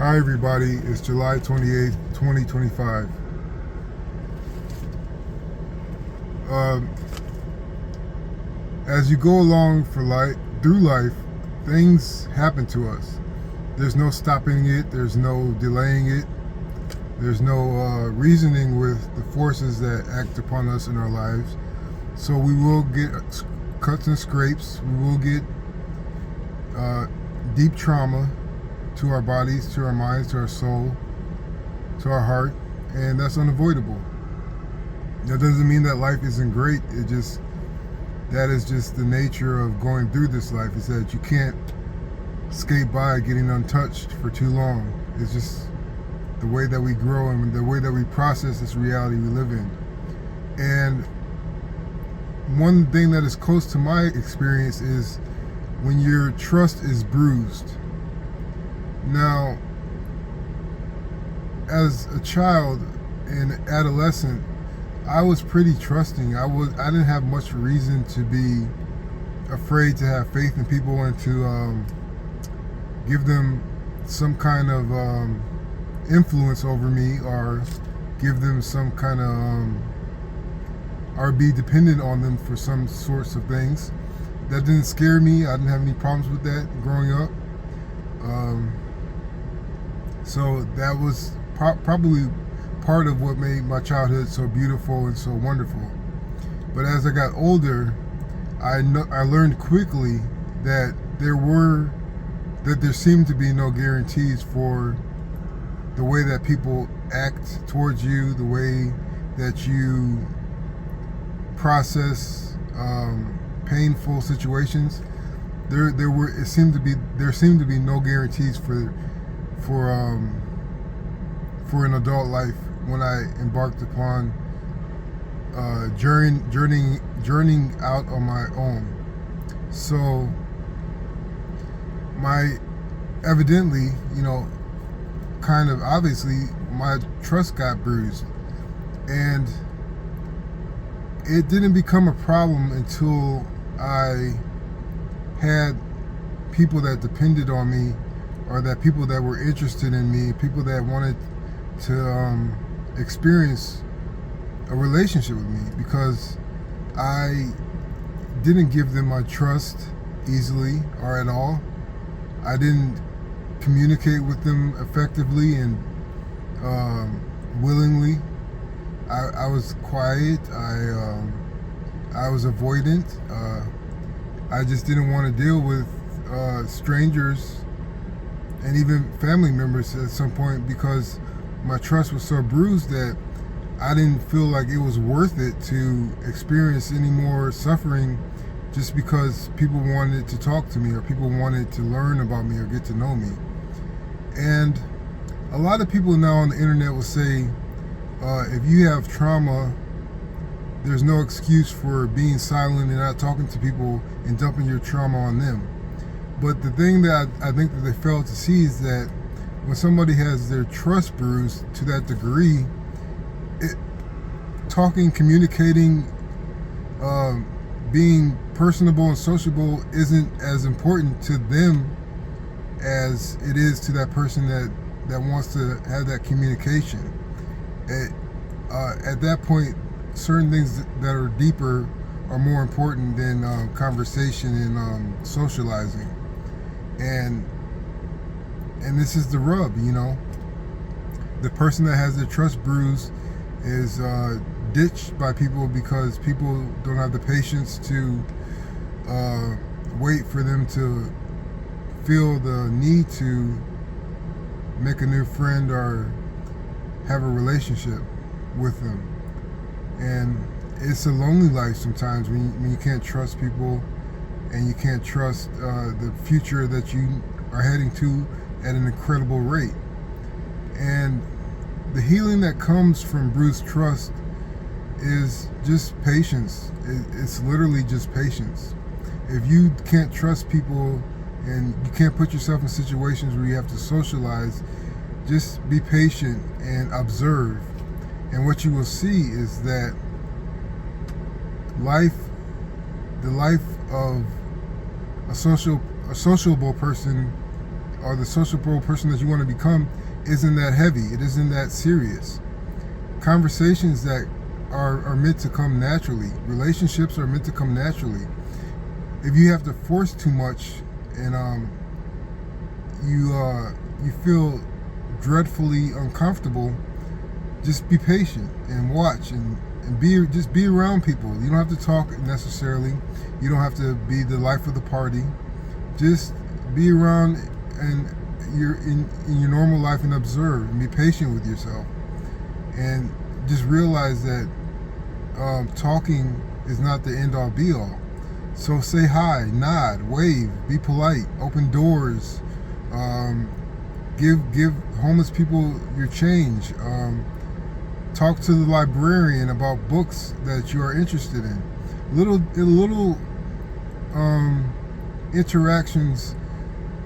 Hi everybody, it's July 28th, 2025. As you go along through life, things happen to us. There's no stopping it, there's no delaying it, there's no reasoning with the forces that act upon us in our lives. So we will get cuts and scrapes, we will get deep trauma to our bodies, to our minds, to our soul, to our heart, and that's unavoidable. That doesn't mean that life isn't great. That is just the nature of going through this life, is that you can't skate by getting untouched for too long. It's just the way that we grow and the way that we process this reality we live in. And one thing that is close to my experience is when your trust is bruised. Now, as a child and adolescent, I was pretty trusting. I didn't have much reason to be afraid to have faith in people and to give them some kind of influence over me, or give them some kind of or be dependent on them for some sorts of things. That didn't scare me. I didn't have any problems with that growing up. So that was probably part of what made my childhood so beautiful and so wonderful. But as I got older, I learned quickly that there seemed to be no guarantees for the way that people act towards you, the way that you process painful situations. There seemed to be no guarantees for an adult life when I embarked upon journeying out on my own. So evidently, kind of obviously, my trust got bruised, and it didn't become a problem until I had people that depended on me, or that people that were interested in me, people that wanted to experience a relationship with me, because I didn't give them my trust easily or at all. I didn't communicate with them effectively and willingly. I was quiet. I was avoidant. I just didn't want to deal with strangers and even family members at some point, because my trust was so bruised that I didn't feel like it was worth it to experience any more suffering just because people wanted to talk to me, or people wanted to learn about me or get to know me. And a lot of people now on the internet will say, if you have trauma, there's no excuse for being silent and not talking to people and dumping your trauma on them. But the thing that I think that they fail to see is that when somebody has their trust bruised to that degree, talking, communicating, being personable and sociable isn't as important to them as it is to that person that wants to have that communication. At that point, certain things that are deeper are more important than conversation and socializing. And this is the rub, The person that has their trust bruised is ditched by people because people don't have the patience to wait for them to feel the need to make a new friend or have a relationship with them. And it's a lonely life sometimes when you can't trust people, and you can't trust the future that you are heading to at an incredible rate. And the healing that comes from bruised trust is just patience. It's literally just patience. If you can't trust people and you can't put yourself in situations where you have to socialize, just be patient and observe. And what you will see is that the life of a sociable person or the sociable person that you want to become isn't that heavy. It isn't that serious. Conversations that are meant to come naturally. Relationships are meant to come naturally. If you have to force too much and you feel dreadfully uncomfortable, just be patient and watch and just be around people. You don't have to talk necessarily. You don't have to be the life of the party. Just be around and you're in your normal life and observe and be patient with yourself. And just realize that talking is not the end all be all. So say hi, nod, wave, be polite, open doors, give homeless people your change. Talk to the librarian about books that you are interested in. Little interactions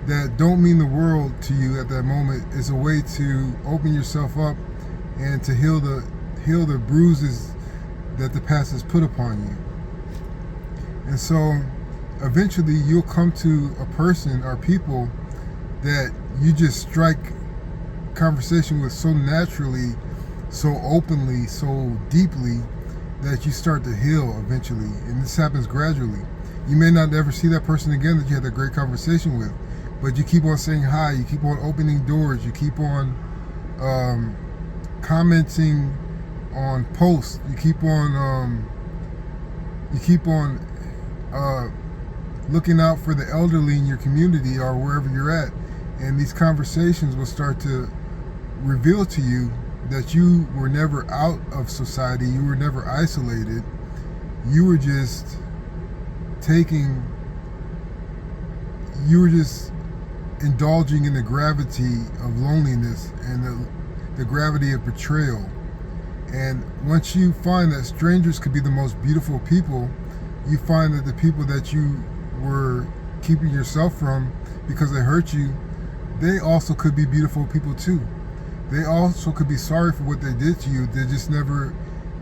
that don't mean the world to you at that moment is a way to open yourself up and to heal the bruises that the past has put upon you. And so eventually you'll come to a person or people that you just strike conversation with so naturally, so openly, so deeply, that you start to heal eventually. And this happens gradually. You may not ever see that person again that you had a great conversation with, but you keep on saying hi, you keep on opening doors, you keep on commenting on posts, you keep on looking out for the elderly in your community or wherever you're at. And these conversations will start to reveal to you that you were never out of society, you were never isolated, you were just indulging in the gravity of loneliness and the gravity of betrayal. And once you find that strangers could be the most beautiful people, you find that the people that you were keeping yourself from because they hurt you, they also could be beautiful people too. They also could be sorry for what they did to you. They just never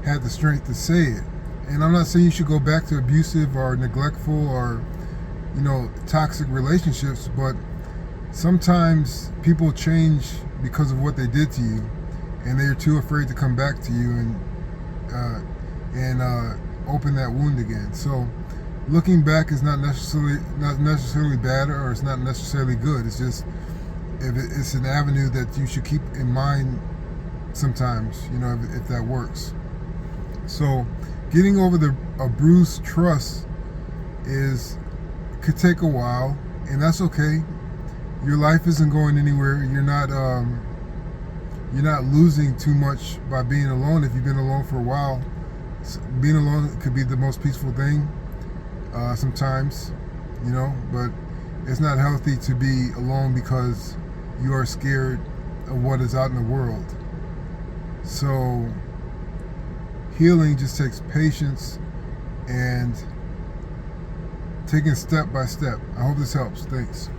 had the strength to say it. And I'm not saying you should go back to abusive or neglectful or, toxic relationships, but sometimes people change because of what they did to you, and they're too afraid to come back to you and open that wound again. So looking back is not necessarily bad, or it's not necessarily good. It's just it's an avenue that you should keep in mind sometimes, if that works. So getting over a bruised trust could take a while, and that's okay. Your life isn't going anywhere. You're not losing too much by being alone. If you've been alone for a while, being alone could be the most peaceful thing sometimes, but it's not healthy to be alone because you are scared of what is out in the world. So healing just takes patience and taking step by step. I hope this helps. Thanks.